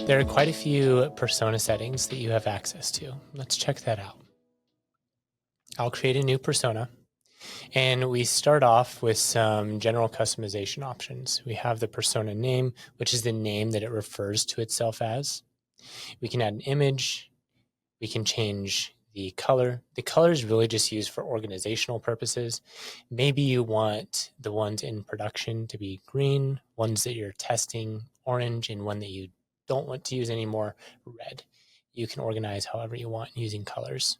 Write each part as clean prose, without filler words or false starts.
There are quite a few persona settings that you have access to. Let's check that out. I'll create a new persona, and we start off with some general customization options. We have the persona name, which is the name that it refers to itself as. We can add an image. We can change the color. The color is really just used for organizational purposes. Maybe you want the ones in production to be green, ones that you're testing orange, and one that you don't want to use anymore, red. You can organize however you want using colors.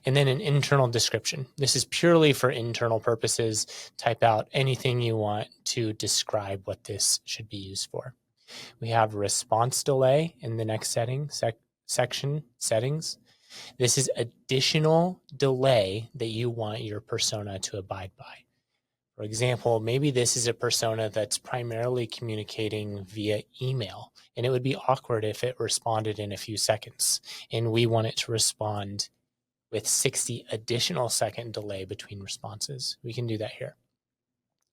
And then an internal description. This is purely for internal purposes. Type out anything you want to describe what this should be used for. We have response delay in the next section, settings. This is additional delay that you want your persona to abide by. For example, maybe this is a persona that's primarily communicating via email, and it would be awkward if it responded in a few seconds, and we want it to respond with 60 additional second delay between responses. We can do that here.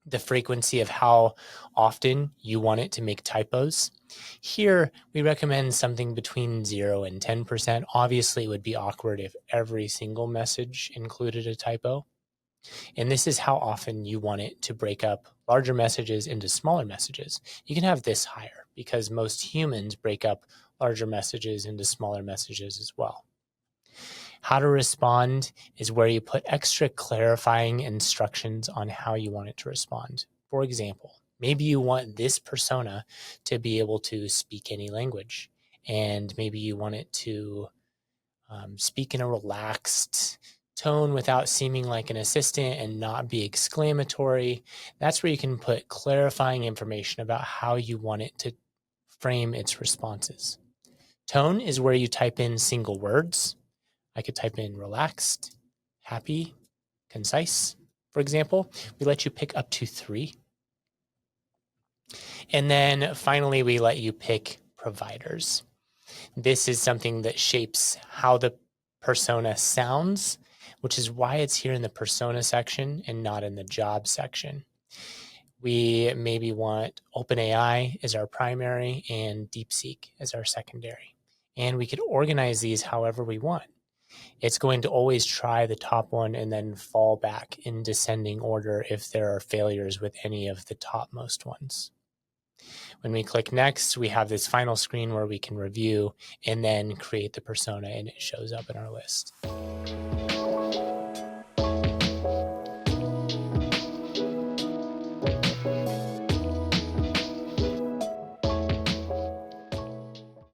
The frequency of how often you want it to make typos. Here, we recommend something between 0 and 10%. Obviously, it would be awkward if every single message included a typo. And this is how often you want it to break up larger messages into smaller messages. You can have this higher because most humans break up larger messages into smaller messages as well. How to respond is where you put extra clarifying instructions on how you want it to respond. For example, maybe you want this persona to be able to speak any language, and maybe you want it to speak in a relaxed tone without seeming like an assistant and not be exclamatory. That's where you can put clarifying information about how you want it to frame its responses. Tone is where you type in single words. I could type in relaxed, happy, concise, for example. We let you pick up to 3. And then finally, we let you pick providers. This is something that shapes how the persona sounds, which is why it's here in the persona section and not in the job section. We maybe want OpenAI as our primary and DeepSeek as our secondary. And we could organize these however we want. It's going to always try the top one and then fall back in descending order if there are failures with any of the topmost ones. When we click next, we have this final screen where we can review and then create the persona, and it shows up in our list.